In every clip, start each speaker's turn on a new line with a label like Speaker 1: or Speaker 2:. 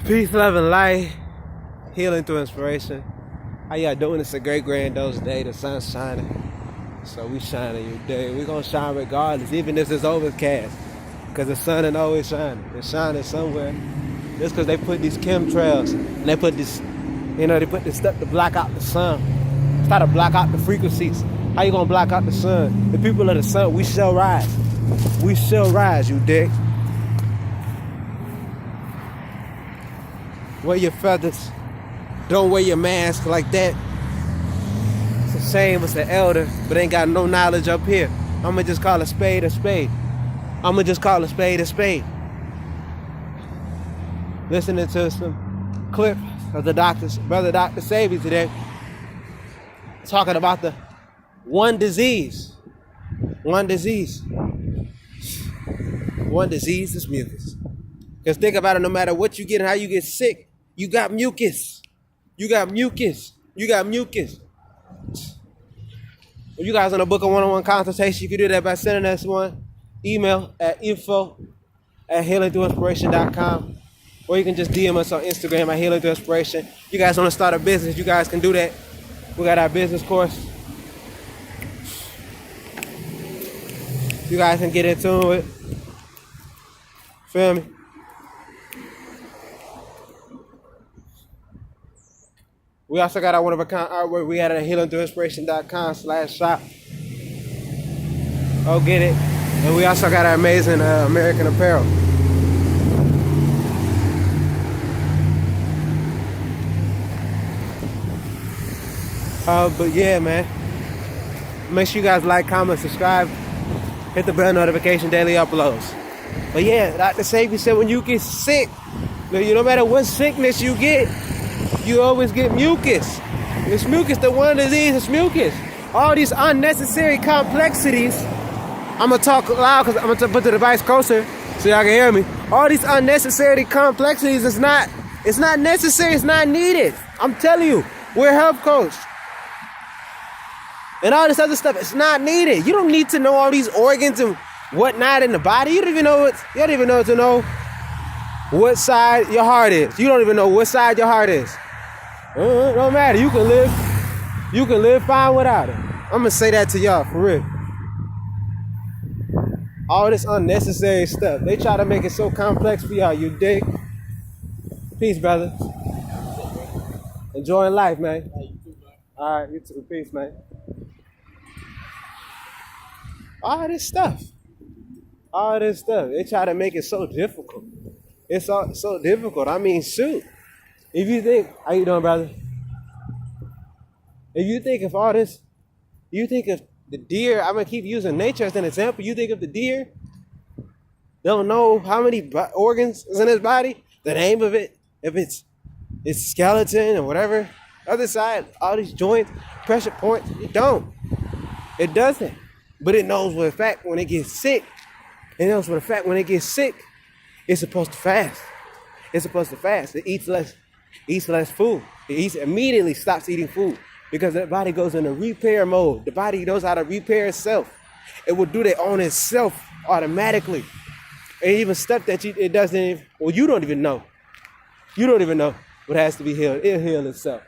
Speaker 1: Peace, love, and light. Healing through inspiration. How y'all doing? It's a great grandiose day. The sun's shining. So we shining your day. We gonna shine regardless, even if it's overcast. Because the sun ain't always shining. It's shining somewhere. Just because they put these chemtrails and they put this, they put this stuff to block out the sun. Try to block out the frequencies. How you gonna block out the sun? The people of the sun, we shall rise. We shall rise, you dig? Wear your feathers. Don't wear your mask like that. It's a shame it's an elder, but ain't got no knowledge up here. I'ma just call a spade a spade. I'ma just call a spade a spade. Listening to some clip of the brother Dr. Sabi today, talking about the one disease. One disease is mucus. Because think about it, no matter what you get and how you get sick, you got mucus. You got mucus. You got mucus. If you guys want to book a one-on-one consultation, you can do that by sending us one email at info@healingthroughinspiration.com, or you can just DM us on Instagram at healingthroughinspiration. You guys want to start a business, you guys can do that. We got our business course. You guys can get into it. Feel me? We also got our one-of-a-kind artwork. We got it at healingthroughinspiration.com/shop. Oh, get it. And we also got our amazing American apparel. But yeah, man. Make sure you guys like, comment, subscribe. Hit the bell notification, daily uploads. But yeah, Dr. Sabi said when you get sick, no matter what sickness you get, you always get mucus. It's mucus, the one disease is mucus. All these unnecessary complexities. I'm going to talk loud because I'm going to put the device closer so y'all can hear me. All these unnecessary complexities, it's not necessary, it's not needed. I'm telling you, we're a health coach. And all this other stuff, it's not needed. You don't need to know all these organs and whatnot in the body. You don't even know to know what side your heart is. You don't even know what side your heart is. It don't matter. You can live fine without it. I'm gonna say that to y'all for real. All this unnecessary stuff. They try to make it so complex for y'all, you dig? Peace, brother. Enjoying life, man. All right, you too. Peace, man. All this stuff. They try to make it so difficult. It's so difficult. I mean, shoot. If you think, how you doing, brother? If you think of all this, you think of the deer, I'm going to keep using nature as an example. You think of the deer, don't know how many organs is in his body, the name of it, if it's skeleton or whatever. Other side, all these joints, pressure points, it don't. It doesn't. But it knows for a fact when it gets sick. It knows for a fact when it gets sick, it's supposed to fast. It eats less food. It immediately stops eating food because the body goes into repair mode. The body knows how to repair itself. It will do that on itself automatically. And even stuff that it doesn't even, well, you don't even know. You don't even know what has to be healed. It'll heal itself.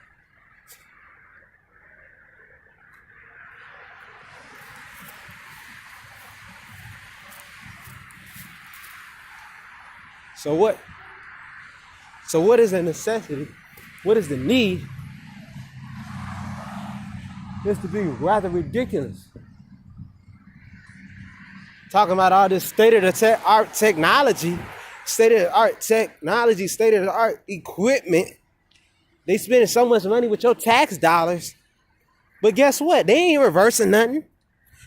Speaker 1: So what is a necessity? What is the need? This to be rather ridiculous. Talking about all this state-of-the-art technology, state-of-the-art equipment. They spending so much money with your tax dollars. But guess what? They ain't reversing nothing.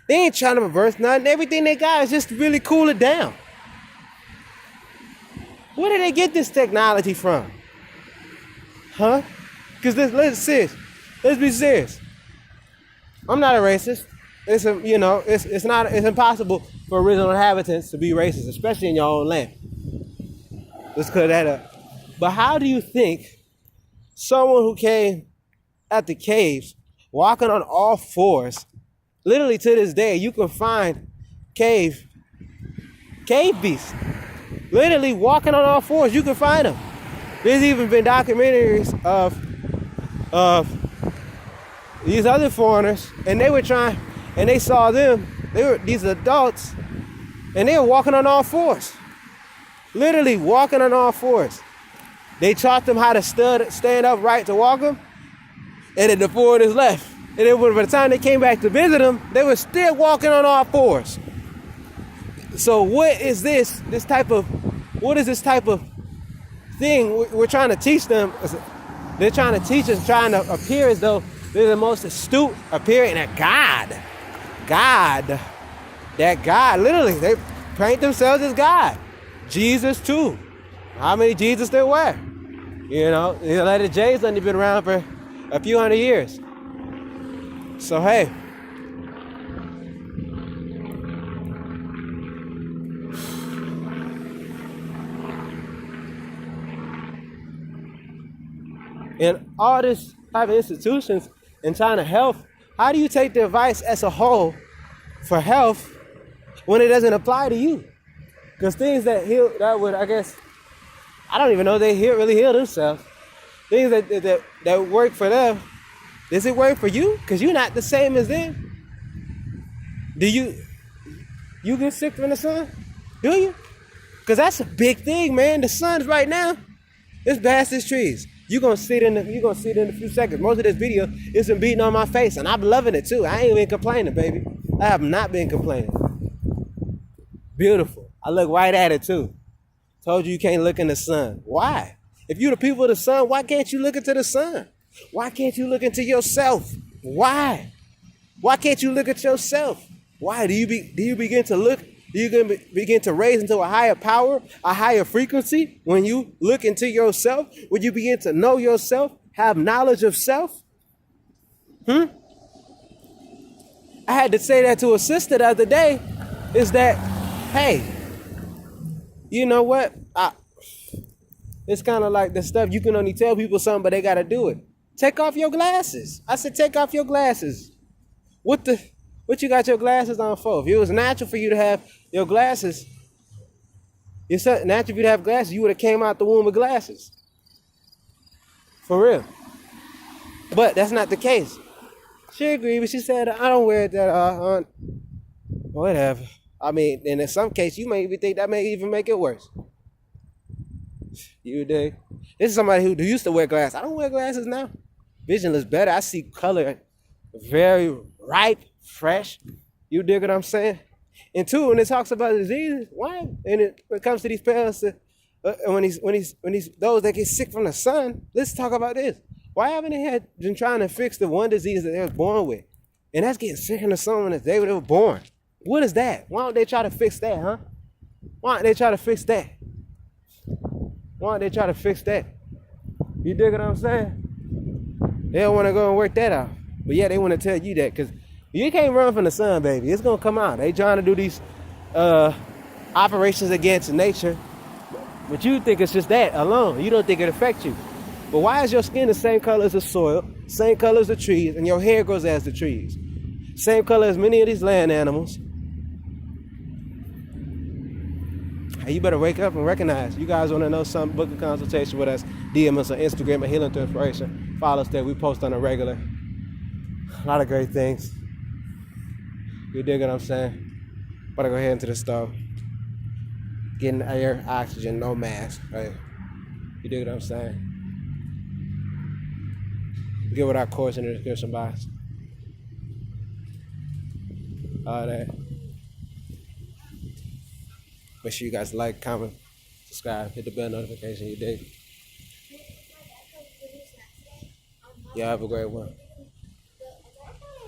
Speaker 1: They ain't trying to reverse nothing. Everything they got is just to really cool it down. Where did they get this technology from? Huh? Because let's be serious. I'm not a racist. It's impossible for original inhabitants to be racist, especially in your own land. Let's clear that up. But how do you think someone who came at the caves, walking on all fours, literally to this day, you can find cave beasts. Literally walking on all fours, you can find them. There's even been documentaries of these other foreigners, and they were trying, and they saw them. They were these adults, and they were walking on all fours, literally walking on all fours. They taught them how to stand upright to walk them, and then the foreigners left. And then by the time they came back to visit them, they were still walking on all fours. So what is this type of thing we're trying to teach them? They're trying to teach us, trying to appear as though they're the most astute, appearing at God. That God, literally, they paint themselves as God. Jesus too. How many Jesus there were? You know, the letter J's only been around for a few hundred years. So hey. In all this type of institutions in China health, how do you take the advice as a whole for health when it doesn't apply to you? Because things that would, I guess, I don't even know they really heal themselves. Things that work for them, does it work for you? Because you're not the same as them. Do you get sick from the sun? Do you? Because that's a big thing, man. The sun's right now, it's past as trees. You're gonna see it in a few seconds. Most of this video is been beating on my face, and I'm loving it too. I ain't even complaining, baby. I have not been complaining. Beautiful. I look right at it too. Told you can't look in the sun. Why? If you're the people of the sun, why can't you look into the sun? Why can't you look into yourself? Why? Why can't you look at yourself? Why? Do you begin to look? Do you begin to raise into a higher power, a higher frequency when you look into yourself? When you begin to know yourself, have knowledge of self? I had to say that to a sister the other day, is that, hey, you know what? It's kind of like the stuff you can only tell people something, but they got to do it. Take off your glasses. I said, take off your glasses. What you got your glasses on for? If it was natural for you to have your glasses, it's natural for you to have glasses, you would have came out the womb with glasses. For real. But that's not the case. She agreed, but she said, I don't wear it that whatever. I mean, and in some cases, you may even think that may even make it worse. You dig? This is somebody who used to wear glasses. I don't wear glasses now. Vision looks better. I see color very ripe, fresh. You dig what I'm saying? And two, when it talks about disease, why? And when it comes to these parents, when he's those that get sick from the sun, let's talk about this. Why haven't they been trying to fix the one disease that they was born with? And that's getting sick in the sun on the day when they were born. What is that? Why don't they try to fix that, huh? Why don't they try to fix that? Why don't they try to fix that? You dig what I'm saying? They don't want to go and work that out. But yeah, they want to tell you that because you can't run from the sun, baby. It's going to come out. They trying to do these operations against nature. But you think it's just that alone. You don't think it affects you. But why is your skin the same color as the soil, same color as the trees, and your hair grows as the trees? Same color as many of these land animals. Hey, you better wake up and recognize. You guys want to know something? Book a consultation with us. DM us on Instagram at healingthroughinspiration. Follow us there. We post on a regular. A lot of great things. You dig what I'm saying? Better go ahead into the stove. Getting air, oxygen, no mask. Right? You dig what I'm saying? Get with our course in the description box. All that. Make sure you guys like, comment, subscribe, hit the bell notification. You dig? Y'all have a great one.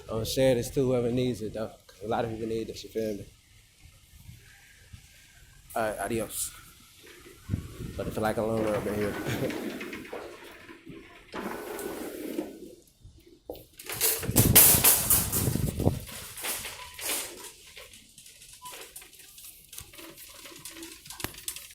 Speaker 1: I'm gonna share this to whoever needs it though. A lot of people need this, you feel me? Alright, adios. But I feel like a loner up in here.